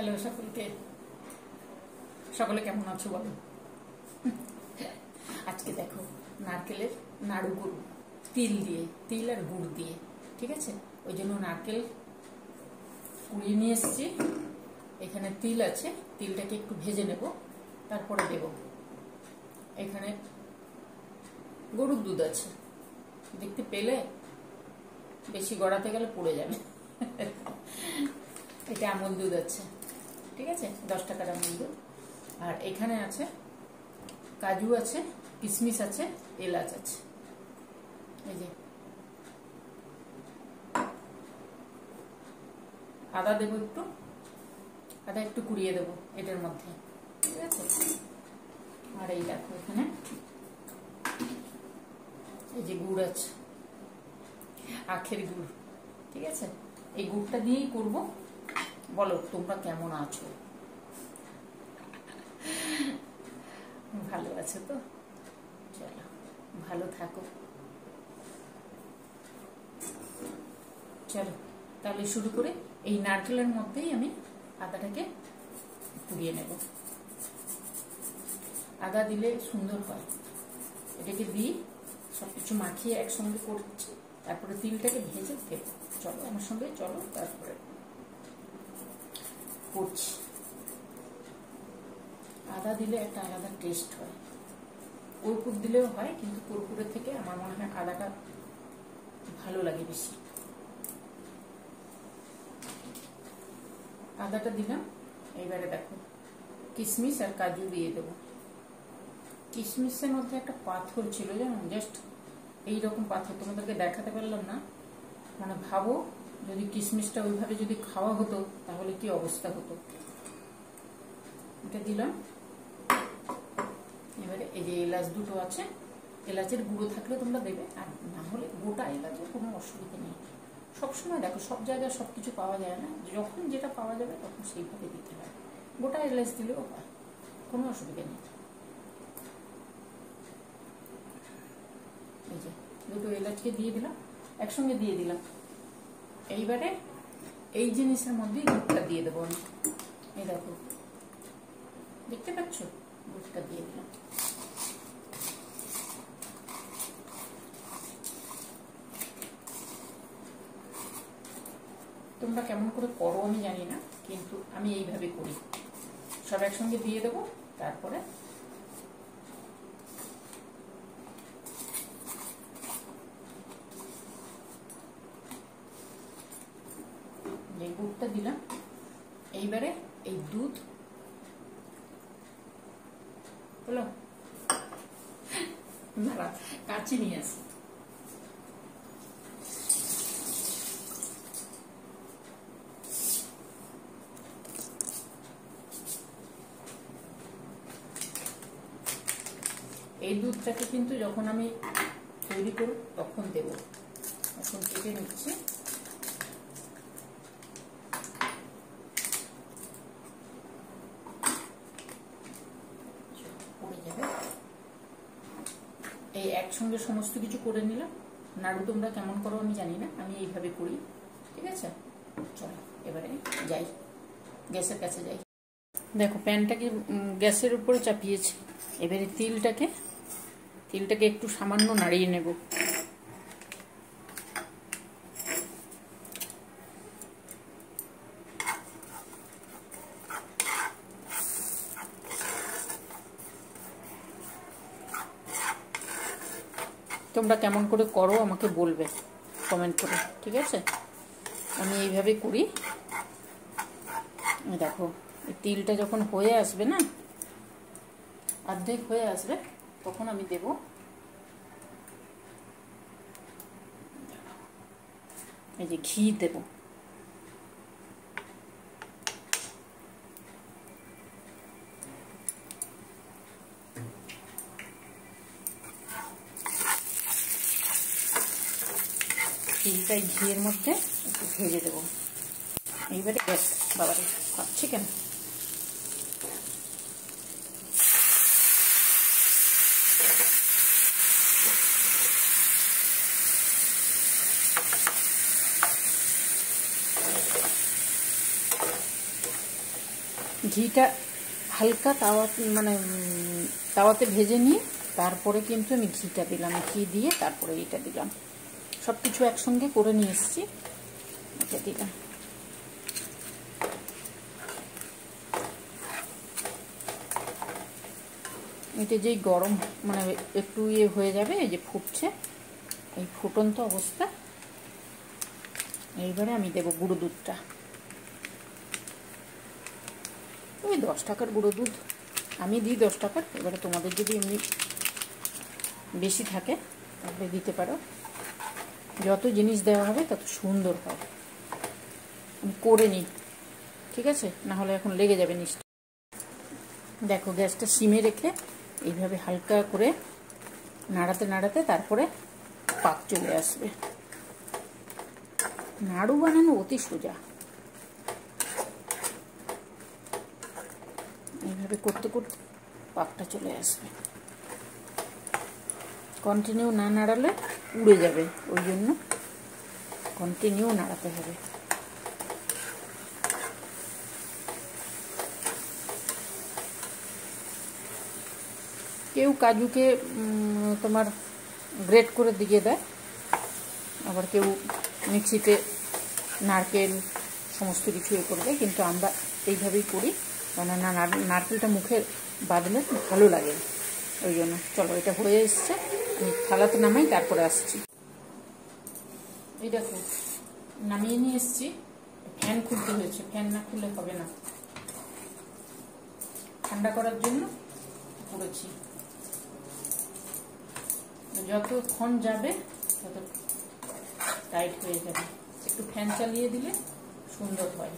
Hello সকলকে, সকলে কেমন আছো বলো। আজকে দেখো নারকেলের নাড়ু করব তিল আর গুড় দিয়ে, ঠিক আছে। ওই জন্য নারকেল কুড়িয়ে নিয়ে এসেছি। এখানে তিল আছে, তিলটাকে একটু ভেজে নেব, তারপরে দেব। এখানে গরুর দুধ আছে, দেখতে পেলে বেশি গড়াতে গেলে পড়ে যাবে। এটা আমুল দুধ আছে, ঠিক আছে, 10 টাকার আমুল দুধ। আর এখানে আছে কাজু আছে, কিশমিশ আছে, এলাচ আছে। এই যে আদা দেবো, আদা একটু কুড়িয়ে দেবো এটার মধ্যে, ঠিক আছে। আর এই দেখো এখানে এই যে গুড় আছে, আখের গুড়, ঠিক আছে। এই গুড়টা দিয়েই করবো। বলো তোমরা কেমন আছো? ভালো আছো তো? চলো ভালো থাকো। চলো তাহলে শুরু করে। এই নারকেলের মধ্যেই আমি আদাটাকে পুড়িয়ে নেব। আদা দিলে সুন্দর হয়। এটাকে দিয়ে সবকিছু মাখিয়ে একসঙ্গে করছি, তারপরে তিলটাকে ভেজে দেব। চলো আমার সঙ্গে চলো, তারপরে করছি। আদা দিলে একটা আলাদা টেস্ট হয়, কর্পূর দিলেও হয়, কিন্তু কর্পূরের থেকে আমার মনে হয় আদাটা ভালো লাগে বেশি। আদাটা দিলাম। এইবারে দেখো কিশমিশ আর কাজু দিয়ে দেবো। কিশমিশের মধ্যে একটা পাথর ছিল জানো, জাস্ট এইরকম পাথর, তোমাদেরকে দেখাতে পারলাম না। মানে ভাবো যদি কিশমিশটা ওইভাবে যদি খাওয়া হতো তাহলে কি অবস্থা হতো। এটা দিলাম। এবারে এই যে এলাচ দুটো আছে, এলাচের গুঁড়ো থাকলে তোমরা দেবে, আর না হলে গোটা এলাচের কোনো অসুবিধা নেই। সবসময় দেখো সব জায়গায় সবকিছু পাওয়া যায় না, যখন যেটা পাওয়া যাবে তখন সেইভাবে দিতে হয়। গোটা এলাচ দিলেও হয়, কোনো অসুবিধা নেই। এই যে দুটো এলাচকে দিয়ে দিলাম, একসঙ্গে দিয়ে দিলাম। এইবারে এই জিনিসের মধ্যে গুড়টা দিয়ে দেবো আমি। এই দেখো দেখতে পাচ্ছ, গুড়টা দিয়ে দিলাম। তোমরা কেমন করে করো আমি জানি না, কিন্তু আমি এইভাবে করি। সব একসঙ্গে দিয়ে দেবো, তারপরে এই গুড়টা দিলাম। এইবারে এই দুধ হলো, দাঁড়া কাচি নিয়ে আসি। এই দুধটাকে কিন্তু যখন আমি তৈরি করব তখন দেব। এখন কেটে নিচ্ছি। পড়ে যাবে। এই একসঙ্গে সমস্ত কিছু করে নিলাম। নাড়ু তোমরা কেমন করো আমি জানি না, আমি এইভাবে করি, ঠিক আছে। চলো এবারে যাই, গ্যাসের কাছে যাই। দেখো প্যানটাকে গ্যাসের উপরে চাপিয়েছি। এবারে তিলটাকে একটু সামান্য নাড়িয়ে নেব। তোমরা কেমন করে করো আমাকে বলবে কমেন্ট করে, ঠিক আছে। আমি এইভাবে করি। দেখো এই তিলটা যখন হয়ে আসবে না, অর্ধেক হয়ে আসবে, তখন আমি দেব এই যে ঘি দেব। তিলটা ঘিয়ের মধ্যে একটু ভেজে দেবো। এইবারে গ্যাস বাবারে পাচ্ছি কেন, ঘিটা হালকা তাওয়াতে ভেজে নিয়ে তারপরে কিন্তু আমি ঘিটা দিলাম, ঘি দিয়ে তারপরে এটা দিলাম, সব কিছু একসঙ্গে করে নিয়ে এসেছি, এটা দিলাম। এটা যেই গরম একটু হয়ে যাবে, এই যে ফুটছে, এই ফুটন্ত অবস্থা, এইবারে আমি দেবো গুঁড়ো দুধটা। ওই 10 টাকার গুঁড়ো দুধ আমি দিই, 10 টাকার। এবারে তোমাদের যদি এমনি বেশি থাকে তাহলে দিতে পারো। যত জিনিস দেওয়া হবে তত সুন্দর হয়। আমি করে নিই, ঠিক আছে, না হলে এখন লেগে যাবে নিচটা। দেখো গ্যাসটা সিমে রেখে এইভাবে হালকা করে নাড়াতে নাড়াতে তারপরে পাক চলে আসবে। নাড়ু বানানো অতি সোজা, এইভাবে করতে করতে পাকটা চলে আসবে। কন্টিনিউ না নাড়ালে উড়ে যাবে, ওই জন্য কন্টিনিউ নাড়াতে হবে। কেউ কাজুকে তোমার গ্রেট করে দিয়ে দেয়, আবার কেউ মিক্সিতে নারকেল সমস্ত কিছু করবে, কিন্তু আমরা এইভাবেই করি, কেননা নারকেলটা মুখে বাঁধলে ভালো লাগে, ওই জন্য। চলো, এটা হয়ে এসছে, আমি থালাতে নামাই, তারপরে আসছি। এই দেখো নামিয়ে নিয়ে এসছি, ফ্যান খুলতে হয়েছে, ফ্যান না খুললে হবে না, ঠান্ডা করার জন্য করেছি। যতক্ষণ যাবে তত টাইট হয়ে যাবে, একটু ফ্যান চালিয়ে দিলে সুন্দর হয়।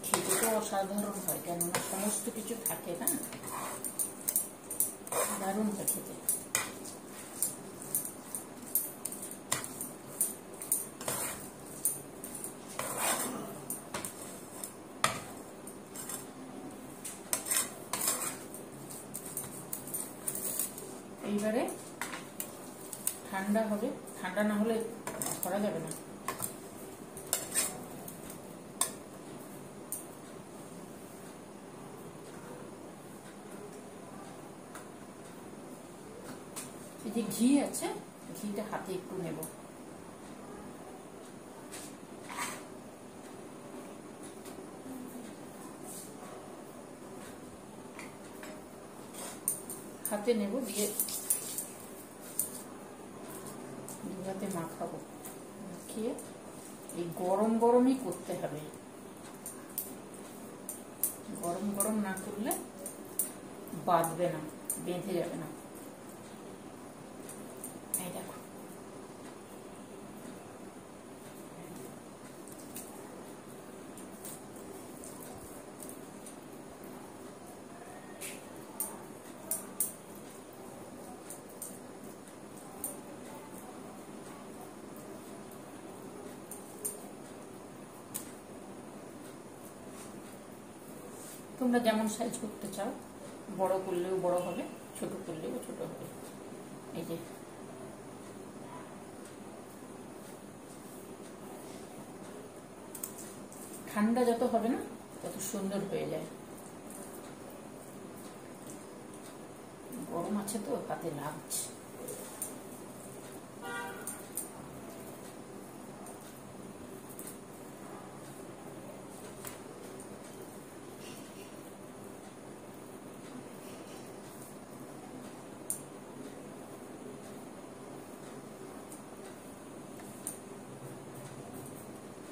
খেতে তো অসাধারণ হয়, কেননা সমস্ত কিছু থাকে না, দারুণ হয় খেতে। এইবারে ঠান্ডা হবে, ঠান্ডা না হলে করা যাবে না। এই যে ঘি আছে, ঘিটা হাতে একটু নেব, হাতে নেব, দিয়ে হাতে মাখাবো, মাখিয়ে এই গরম গরমই করতে হবে, গরম গরম না করলে বাঁধবে না, বেঁধে যাবে না। এই দেখো, তোমরা যেমন সাইজ করতে চাও, বড় করলেও বড় হবে, ছোট করলেও ছোট হবে। এই যে ঠান্ডা যত হবে না তত সুন্দর হয়ে যায়, গরম আছে তো হাতে লাগছে।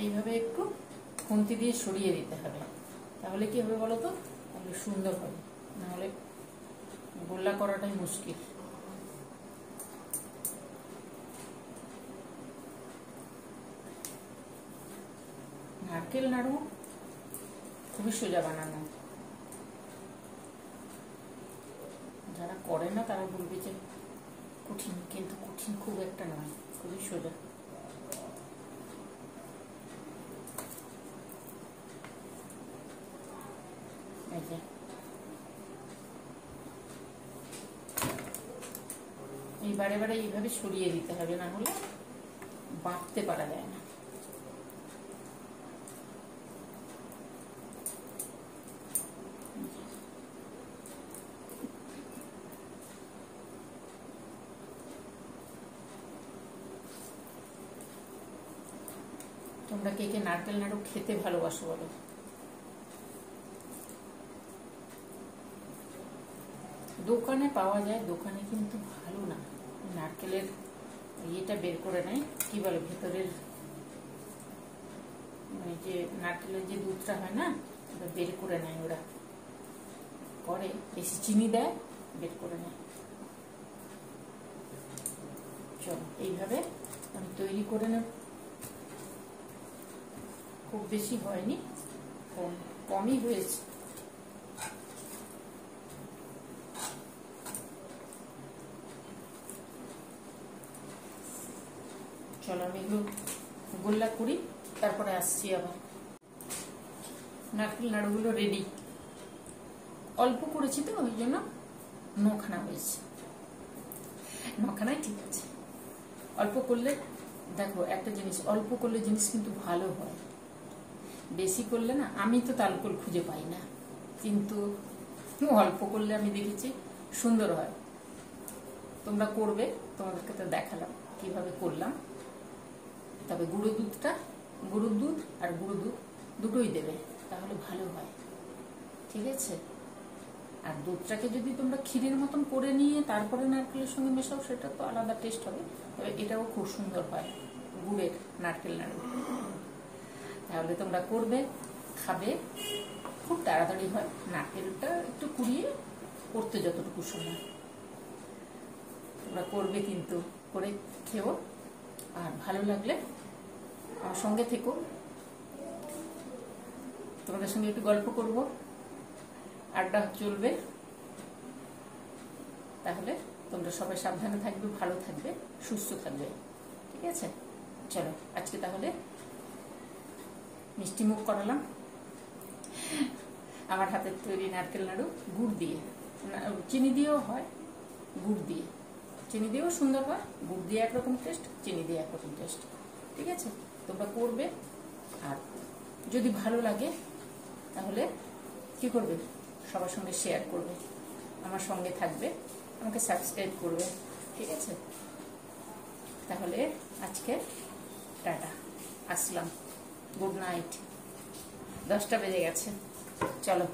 এইভাবে একটু খুন্তি দিয়ে সরিয়ে দিতে হবে, তাহলে কি হবে বলো তো, তাহলে সুন্দর হবে, নাহলে গোল্লা করাটাই মুশকিল। নারকেল নাড়ু খুবই সোজা বানানো, যারা করে না তারা বলবে যে কঠিন, কিন্তু কঠিন খুব একটা নয়, খুবই সোজা। এই বারে বারে এইভাবে সরিয়ে দিতে হবে, না হলে বাঁধতে পারা যায় না। তোমরা কে কে নারকেল নাড়ু খেতে ভালোবাসো বলো। দোকানে পাওয়া যায়, দোকানে কিন্তু ভালো না। নারকেলের ইয়েটা বের করে নেয়, কি বলে ভেতরের মানে যে নারকেলের যে দুধটা হয় না, ওটা বের করে নেয় ওরা, করে বেশি চিনি দেয়, বের করে নেয়। চলো এইভাবে আমি তৈরি করে নেব। খুব বেশি হয়নি, কমই হয়েছে। চলো আমি এগুলো গোল্লা করি, তারপরে আসছি আবার। নারকেল নাড়ুগুলো রেডি। অল্প করেছি তো ওই জন্য 9খানা হয়েছে। 9খানাই ঠিক আছে। অল্প করলে দেখো একটা জিনিস, অল্প করলে জিনিস কিন্তু ভালো হয়। বেশি করলে না, আমি তো তালকোল খুঁজে পাই না, কিন্তু অল্প করলে আমি দেখেছি সুন্দর হয়। তোমরা করবে, তোমাদেরকে তো দেখালাম কিভাবে করলাম। তবে গুঁড়ো দুধ আর গুঁড়ো দুধ দুটোই দেবে, তাহলে ভালো হয়। ঠিক আছে? আর দুধটাকে যদি তোমরা ক্ষীরের মতন করে নিয়ে তারপরে নারকেলের সঙ্গে মেশাও, সেটা তো আলাদা টেস্ট হবে। তবে এটাও খুব সুন্দর হয়, গুড়ের নারকেল নাড়ু। তাহলে তোমরা করবে, খাবে, খুব তাড়াতাড়ি হয়। নারকেলটা একটু কুড়িয়ে করতে যতটুকু সময়, তোমরা করবে কিন্তু, করে খেও। আর ভালো লাগলে আমার সঙ্গে থেকো, তোমাদের সঙ্গে একটু গল্প করব, আড্ডা চলবে। তাহলে তোমরা সবাই সাবধানে থাকবে, ভালো থাকবে, সুস্থ থাকবে। ঠিক আছে? চলো আজকে তাহলে মিষ্টি মুখ করালাম আমার হাতের তৈরি নারকেল নাড়ু, গুড় দিয়ে। চিনি দিয়েও হয়, গুড় দিয়ে, চিনি দিয়েও সুন্দর হয়। গুড় দিয়ে একরকম টেস্ট, চিনি দিয়ে একরকম টেস্ট। ঠিক আছে? তোমরা করবে, আর যদি ভালো লাগে তাহলে কি করবে, সবার সঙ্গে শেয়ার করবে, আমার সঙ্গে থাকবে, আমাকে সাবস্ক্রাইব করবে। ঠিক আছে? তাহলে আজকে টাটা, আসলাম, গুড নাইট। 10টা বেজে গেছে, চলো।